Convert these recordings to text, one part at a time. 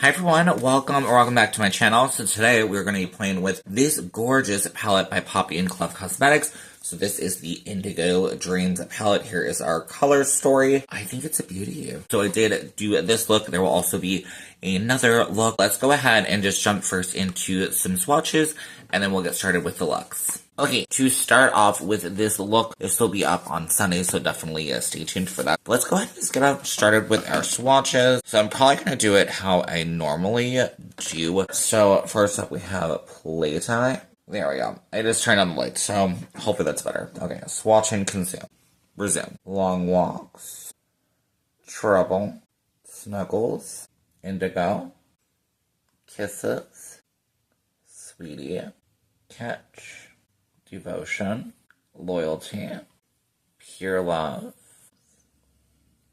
Hi everyone, welcome back to my channel. So today we're going to be playing with this gorgeous palette by Poppy and Fluff Cosmetics. So this is the Indigo Dreams palette. Here is our color story. I think it's a beauty. So I did do this look. There will also be another look. Let's go ahead and just jump first into some swatches, and then we'll get started with the looks. Okay, to start off with this look, this will be up on Sunday, so definitely stay tuned for that. Let's go ahead and just get started with our swatches. So I'm probably going to do it how I normally do. So first up we have Playtime. There we go. I just turned on the light, so hopefully that's better. Okay, swatch and consume. Resume. Long walks. Trouble. Snuggles. Indigo. Kisses. Sweetie. Catch. Devotion, loyalty, pure love,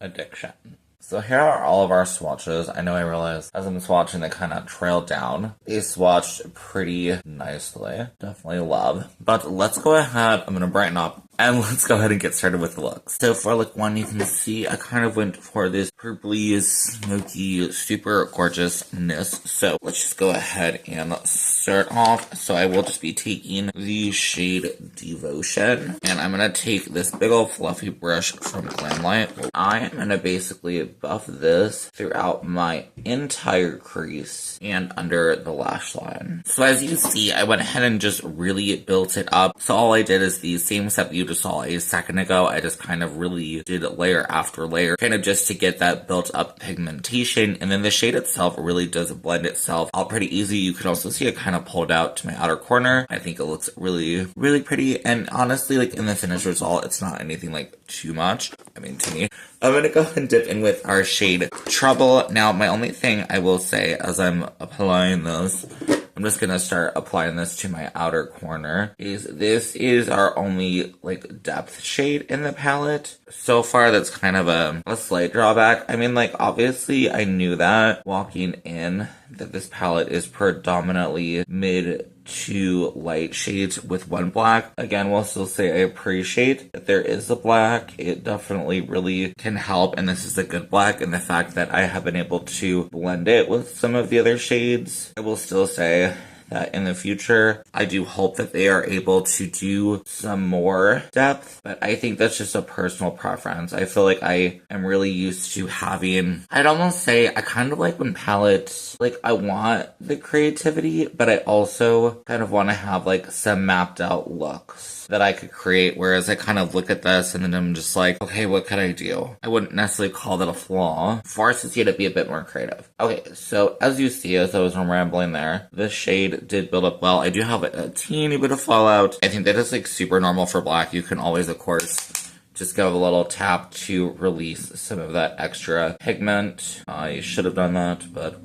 addiction. So here are all of our swatches. I know I realized as I'm swatching they kind of trailed down. They swatched pretty nicely. Definitely love. But let's go ahead, I'm going to brighten up, and let's go ahead and get started with the looks. So for look one, you can see I kind of went for this purpley, smoky, super gorgeousness. So let's just go ahead and start off. So I will just be taking the shade Devotion, and I'm going to take this big old fluffy brush from Glamlight. I am going to basically buff this throughout my entire crease and under the lash line. So as you see, I went ahead and just really built it up. So all I did is the same step you just saw a second ago. I just kind of really did layer after layer, kind of just to get that built up pigmentation. And then the shade itself really does blend itself out pretty easy. You can also see it kind of pulled out to my outer corner. I think it looks really, really pretty. And honestly, like in the finished result, it's not anything like too much. I mean, to me. I'm going to go and dip in with our shade Trouble. Now, my only thing I will say as I'm applying this, I'm just going to start applying this to my outer corner, is this is our only like depth shade in the palette. So far, that's kind of a slight drawback. I mean, like, obviously, I knew that walking in that this palette is predominantly mid to light shades with one black. Again, we'll still say I appreciate that there is a black. It definitely really can help, and this is a good black, and the fact that I have been able to blend it with some of the other shades, I will still say that in the future, I do hope that they are able to do some more depth, but I think that's just a personal preference. I feel like I am really used to having, I'd almost say, I kind of like when palettes, like I want the creativity, but I also kind of want to have like some mapped out looks that I could create, whereas I kind of look at this and then I'm just like, okay, what could I do? I wouldn't necessarily call that a flaw. Forces you to be a bit more creative. Okay, so as you see, as I was rambling there, this shade did build up well. I do have a teeny bit of fallout. I think that is like super normal for black. You can always, of course, just give a little tap to release some of that extra pigment. I should have done that, but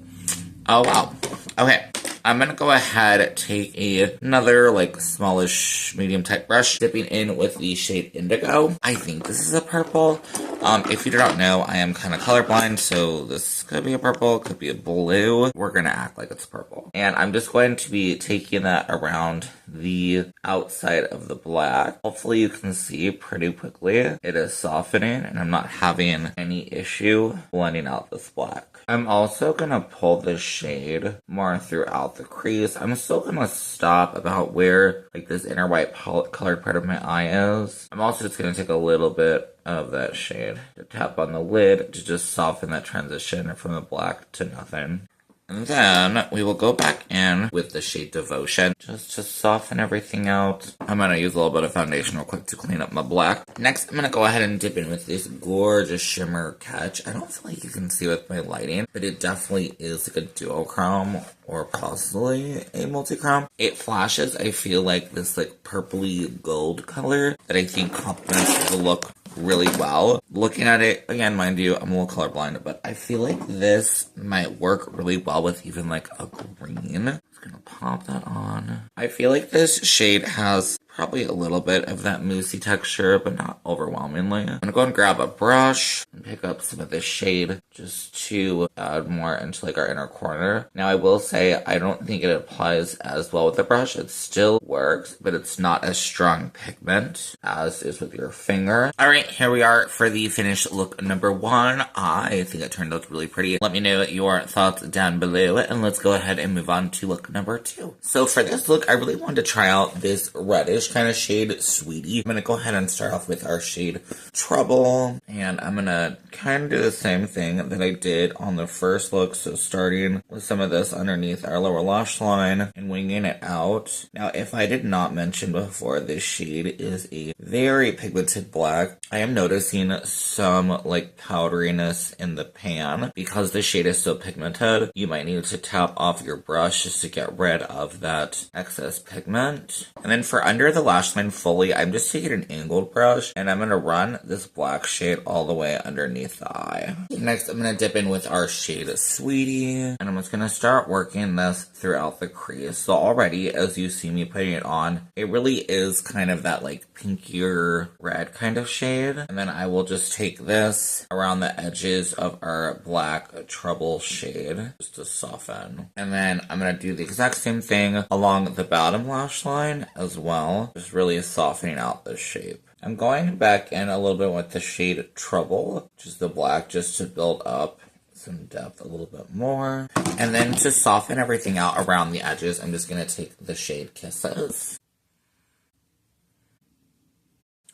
oh wow. Okay. I'm going to go ahead, take another like smallish medium type brush, dipping in with the shade Indigo. I think this is a purple. If you do not know, I am kind of colorblind, so this could be a purple, could be a blue. We're going to act like it's purple. And I'm just going to be taking that around the outside of the black. Hopefully you can see pretty quickly. It is softening, and I'm not having any issue blending out this black. I'm also going to pull this shade more throughout the crease. I'm still going to stop about where like this inner white colored part of my eye is. I'm also just going to take a little bit of that shade to tap on the lid to just soften that transition from the black to nothing. And then we will go back in with the shade Devotion just to soften everything out. I'm going to use a little bit of foundation real quick to clean up my black. Next, I'm going to go ahead and dip in with this gorgeous shimmer Catch. I don't feel like you can see with my lighting, but it definitely is like a duochrome or possibly a multi-chrome. It flashes, I feel like, this like purpley gold color that I think complements the look really well. Looking at it, again, mind you, I'm a little colorblind, but I feel like this might work really well with even like a green. It's gonna pop that on. I feel like this shade has probably a little bit of that moussey texture, but not overwhelmingly. I'm gonna go and grab a brush and pick up some of this shade just to add more into like our inner corner. Now I will say I don't think it applies as well with the brush. It still works, but it's not as strong pigment as is with your finger. Alright, here we are for the finished look number 1. I think it turned out really pretty. Let me know your thoughts down below, and let's go ahead and move on to look number 2. So for this look, I really wanted to try out this reddish kind of shade, Sweetie. I'm gonna go ahead and start off with our shade Trouble, and I'm gonna kind of do the same thing that I did on the first look, so starting with some of this underneath our lower lash line and winging it out. Now, if I did not mention before, this shade is a very pigmented black. I am noticing some like powderiness in the pan. Because this shade is so pigmented, you might need to tap off your brush just to get rid of that excess pigment. And then for under the lash line fully, I'm just taking an angled brush and I'm going to run this black shade all the way underneath the eye. Next, I'm going to dip in with our shade Sweetie, and I'm just going to start working this throughout the crease. So already, as you see me putting it on, it really is kind of that like pinkier red kind of shade. And then I will just take this around the edges of our black Trouble shade just to soften. And then I'm going to do the exact same thing along the bottom lash line as well, just really softening out the shape. I'm going back in a little bit with the shade Trouble, which is the black, just to build up some depth a little bit more. And then to soften everything out around the edges, I'm just going to take the shade Kisses.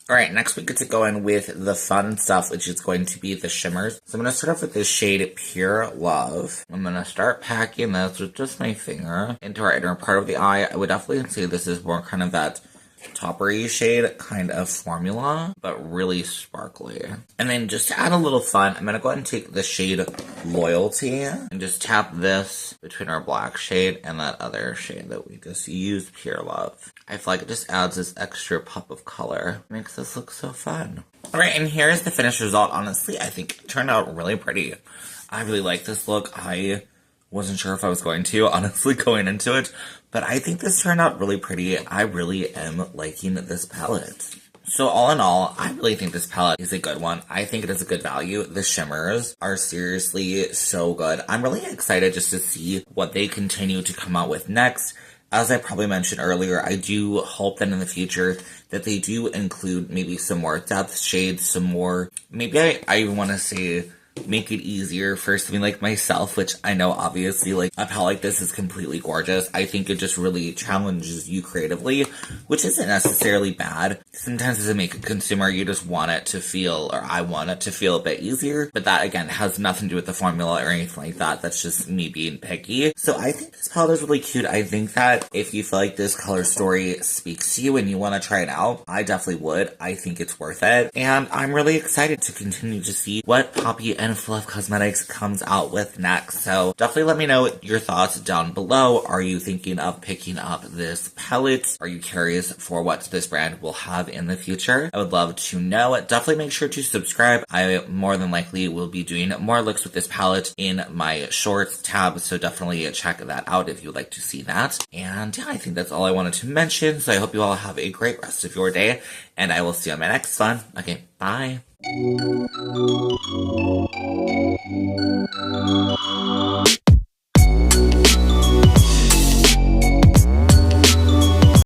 Alright, next we get to go in with the fun stuff, which is going to be the shimmers. So I'm going to start off with this shade Pure Love. I'm going to start packing this with just my finger into our inner part of the eye. I would definitely say this is more kind of that toppery shade kind of formula, but really sparkly. And then just to add a little fun, I'm going to go ahead and take the shade Loyalty and just tap this between our black shade and that other shade that we just used, Pure Love. I feel like it just adds this extra pop of color. Makes this look so fun. Alright, and here's the finished result. Honestly, I think it turned out really pretty. I really like this look. I wasn't sure if I was going to, honestly, going into it, but I think this turned out really pretty. I really am liking this palette. So all in all, I really think this palette is a good one. I think it is a good value. The shimmers are seriously so good. I'm really excited just to see what they continue to come out with next. As I probably mentioned earlier, I do hope that in the future that they do include maybe some more depth shades, some more, maybe I even want to say make it easier for something like myself, which I know obviously like a palette like this is completely gorgeous. I think it just really challenges you creatively, which isn't necessarily bad. Sometimes as a makeup consumer, you just want it to feel, or I want it to feel a bit easier, but that again has nothing to do with the formula or anything like that. That's just me being picky. So I think this palette is really cute. I think that if you feel like this color story speaks to you and you want to try it out, I definitely would. I think it's worth it. And I'm really excited to continue to see what Poppy and Fluff Cosmetics comes out with next. So definitely let me know your thoughts down below. Are you thinking of picking up this palette? Are you curious for what this brand will have in the future? I would love to know. Definitely make sure to subscribe. I more than likely will be doing more looks with this palette in my shorts tab, so definitely check that out if you would like to see that. And yeah, I think that's all I wanted to mention. So I hope you all have a great rest of your day, and I will see you on my next one. Okay, bye.